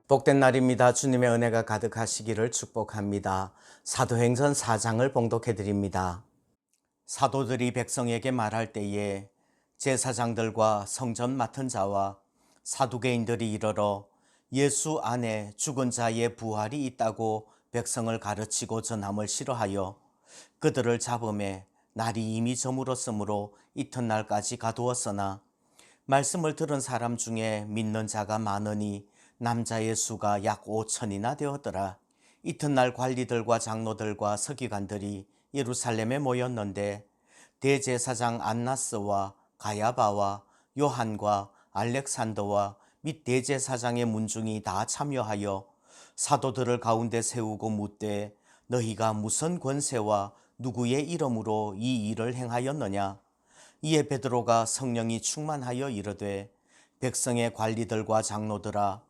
복된 날입니다. 주님의 은혜가 가득하시기를 축복합니다. 사도행전 4장을 봉독해 드립니다. 사도들이 백성에게 말할 때에 제사장들과 성전 맡은 자와 사두개인들이 이르러 예수 안에 죽은 자의 부활이 있다고 백성을 가르치고 전함을 싫어하여 그들을 잡음에 날이 이미 저물었으므로 이튿날까지 가두었으나 말씀을 들은 사람 중에 믿는 자가 많으니 남자의 수가 약 5천이나 되었더라. 이튿날 관리들과 장로들과 서기관들이 예루살렘에 모였는데 대제사장 안나스와 가야바와 요한과 알렉산더와 및 대제사장의 문중이 다 참여하여 사도들을 가운데 세우고 묻되 너희가 무슨 권세와 누구의 이름으로 이 일을 행하였느냐? 이에 베드로가 성령이 충만하여 이르되 백성의 관리들과 장로들아,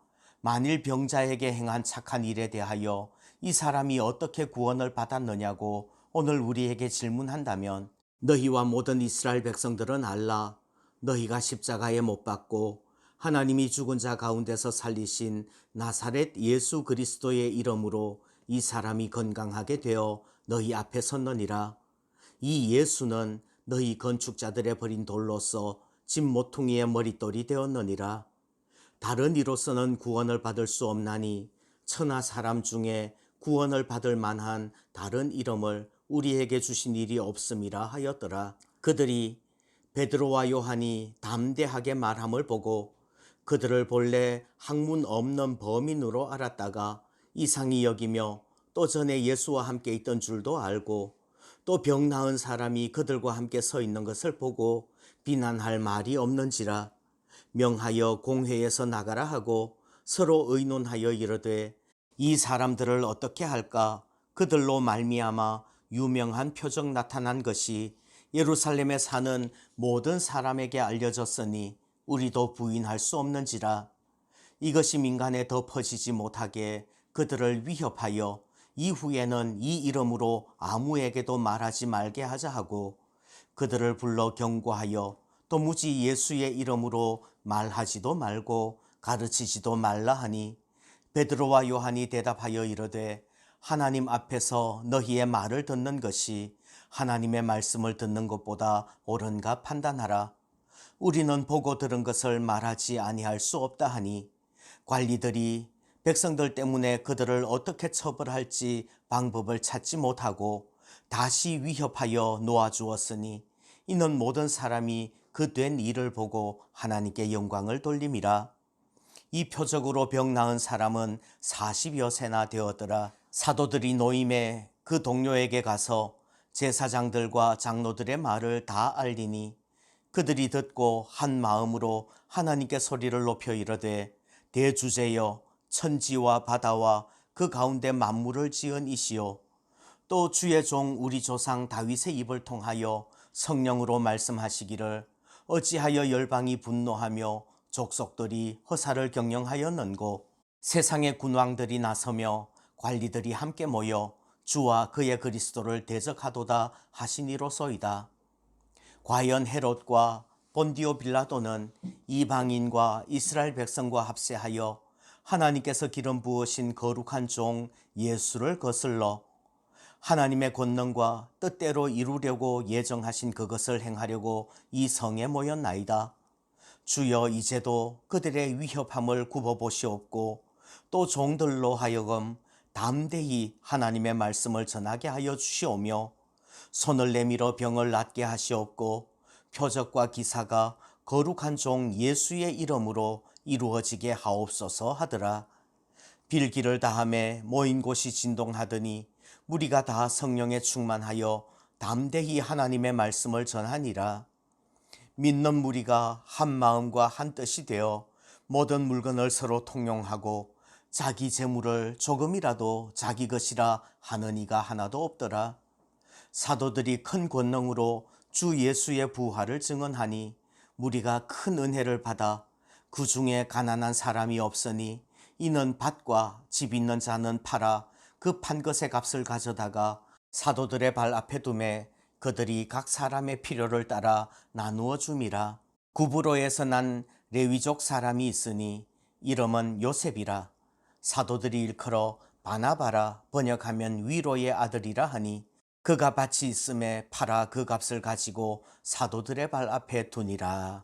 만일 병자에게 행한 착한 일에 대하여 이 사람이 어떻게 구원을 받았느냐고 오늘 우리에게 질문한다면 너희와 모든 이스라엘 백성들은 알라. 너희가 십자가에 못 박고 하나님이 죽은 자 가운데서 살리신 나사렛 예수 그리스도의 이름으로 이 사람이 건강하게 되어 너희 앞에 섰느니라. 이 예수는 너희 건축자들의 버린 돌로서 집 모퉁이의 머릿돌이 되었느니라. 다른 이로서는 구원을 받을 수 없나니 천하 사람 중에 구원을 받을 만한 다른 이름을 우리에게 주신 일이 없음이라 하였더라. 그들이 베드로와 요한이 담대하게 말함을 보고 그들을 본래 학문 없는 범인으로 알았다가 이상히 여기며 또 전에 예수와 함께 있던 줄도 알고 또 병 나은 사람이 그들과 함께 서 있는 것을 보고 비난할 말이 없는지라 명하여 공회에서 나가라 하고 서로 의논하여 이르되 이 사람들을 어떻게 할까? 그들로 말미암아 유명한 표적 나타난 것이 예루살렘에 사는 모든 사람에게 알려졌으니 우리도 부인할 수 없는지라. 이것이 민간에 더 퍼지지 못하게 그들을 위협하여 이후에는 이 이름으로 아무에게도 말하지 말게 하자 하고 그들을 불러 경고하여 또 무지 예수의 이름으로 말하지도 말고 가르치지도 말라 하니 베드로와 요한이 대답하여 이르되 하나님 앞에서 너희의 말을 듣는 것이 하나님의 말씀을 듣는 것보다 옳은가 판단하라. 우리는 보고 들은 것을 말하지 아니할 수 없다 하니 관리들이 백성들 때문에 그들을 어떻게 처벌할지 방법을 찾지 못하고 다시 위협하여 놓아주었으니 이는 모든 사람이 그 된 일을 보고 하나님께 영광을 돌림이라. 이 표적으로 병 나은 사람은 40여 세나 되었더라. 사도들이 노임에 그 동료에게 가서 제사장들과 장로들의 말을 다 알리니 그들이 듣고 한 마음으로 하나님께 소리를 높여 이르되 대주제여 천지와 바다와 그 가운데 만물을 지은 이시요 또 주의 종 우리 조상 다윗의 입을 통하여 성령으로 말씀하시기를 어찌하여 열방이 분노하며 족속들이 허사를 경영하였는고 세상의 군왕들이 나서며 관리들이 함께 모여 주와 그의 그리스도를 대적하도다 하시니로소이다. 과연 헤롯과 본디오 빌라도는 이방인과 이스라엘 백성과 합세하여 하나님께서 기름 부으신 거룩한 종 예수를 거슬러 하나님의 권능과 뜻대로 이루려고 예정하신 그것을 행하려고 이 성에 모였나이다. 주여 이제도 그들의 위협함을 굽어보시옵고 또 종들로 하여금 담대히 하나님의 말씀을 전하게 하여 주시오며 손을 내밀어 병을 낫게 하시옵고 표적과 기사가 거룩한 종 예수의 이름으로 이루어지게 하옵소서 하더라. 빌기를 다함에 모인 곳이 진동하더니 무리가 다 성령에 충만하여 담대히 하나님의 말씀을 전하니라. 믿는 무리가 한 마음과 한 뜻이 되어 모든 물건을 서로 통용하고 자기 재물을 조금이라도 자기 것이라 하는 이가 하나도 없더라. 사도들이 큰 권능으로 주 예수의 부활을 증언하니 무리가 큰 은혜를 받아 그 중에 가난한 사람이 없으니 이는 밭과 집 있는 자는 팔아 그 판 것의 값을 가져다가 사도들의 발 앞에 두매 그들이 각 사람의 필요를 따라 나누어 줌이라. 구브로에서 난 레위족 사람이 있으니 이름은 요셉이라. 사도들이 일컬어 바나바라 번역하면 위로의 아들이라 하니 그가 밭이 있음에 팔아 그 값을 가지고 사도들의 발 앞에 두니라.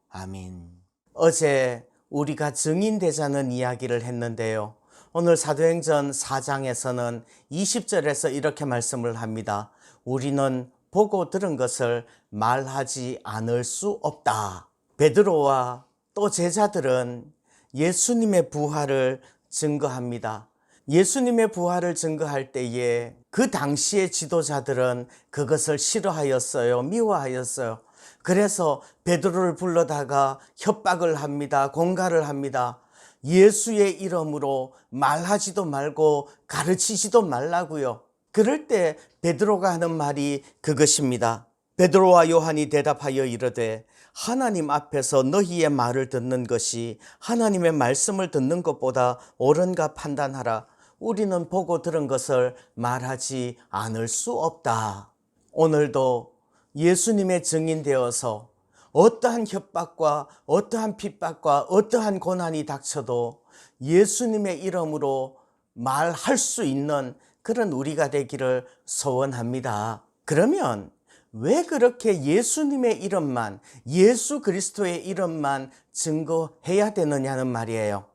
아멘. 어제 우리가 증인되자는 이야기를 했는데요. 오늘 사도행전 4장에서는 20절에서 이렇게 말씀을 합니다. 우리는 보고 들은 것을 말하지 않을 수 없다. 베드로와 또 제자들은 예수님의 부활을 증거합니다. 예수님의 부활을 증거할 때에 그 당시의 지도자들은 그것을 싫어하였어요. 미워하였어요. 그래서 베드로를 불러다가 협박을 합니다. 공갈을 합니다. 예수의 이름으로 말하지도 말고 가르치지도 말라고요. 그럴 때 베드로가 하는 말이 그것입니다. 베드로와 요한이 대답하여 이르되 하나님 앞에서 너희의 말을 듣는 것이 하나님의 말씀을 듣는 것보다 옳은가 판단하라. 우리는 보고 들은 것을 말하지 않을 수 없다. 오늘도 예수님의 증인되어서 어떠한 협박과 어떠한 핍박과 어떠한 고난이 닥쳐도 예수님의 이름으로 말할 수 있는 그런 우리가 되기를 소원합니다. 그러면 왜 그렇게 예수님의 이름만, 예수 그리스도의 이름만 증거해야 되느냐는 말이에요.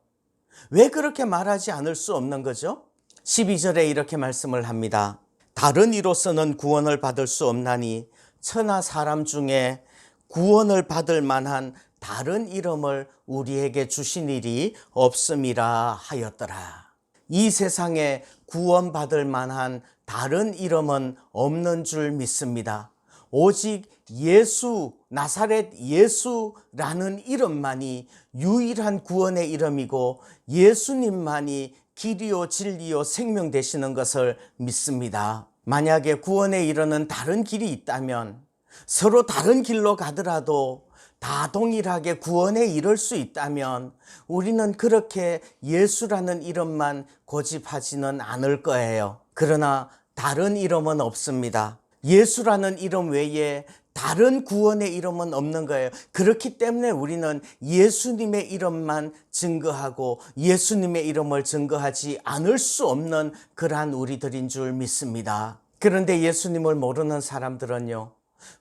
왜 그렇게 말하지 않을 수 없는 거죠? 12절에 이렇게 말씀을 합니다. 다른 이로서는 구원을 받을 수 없나니 천하 사람 중에 구원을 받을 만한 다른 이름을 우리에게 주신 일이 없음이라 하였더라. 이 세상에 구원받을 만한 다른 이름은 없는 줄 믿습니다. 오직 예수, 나사렛 예수라는 이름만이 유일한 구원의 이름이고 예수님만이 길이요 진리요 생명 되시는 것을 믿습니다. 만약에 구원에 이르는 다른 길이 있다면 서로 다른 길로 가더라도 다 동일하게 구원에 이를 수 있다면 우리는 그렇게 예수라는 이름만 고집하지는 않을 거예요. 그러나 다른 이름은 없습니다. 예수라는 이름 외에 다른 구원의 이름은 없는 거예요. 그렇기 때문에 우리는 예수님의 이름만 증거하고 예수님의 이름을 증거하지 않을 수 없는 그러한 우리들인 줄 믿습니다. 그런데 예수님을 모르는 사람들은요,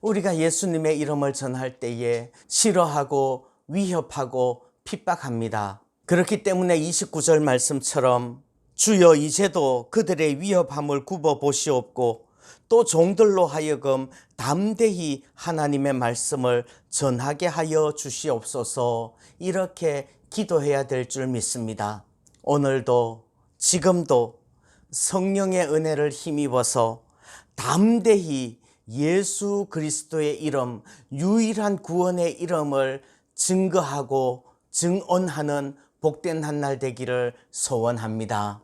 우리가 예수님의 이름을 전할 때에 싫어하고 위협하고 핍박합니다. 그렇기 때문에 29절 말씀처럼 주여 이제도 그들의 위협함을 굽어 보시옵고 또 종들로 하여금 담대히 하나님의 말씀을 전하게 하여 주시옵소서, 이렇게 기도해야 될 줄 믿습니다. 오늘도 지금도 성령의 은혜를 힘입어서 담대히 예수 그리스도의 이름, 유일한 구원의 이름을 증거하고 증언하는 복된 한 날 되기를 소원합니다.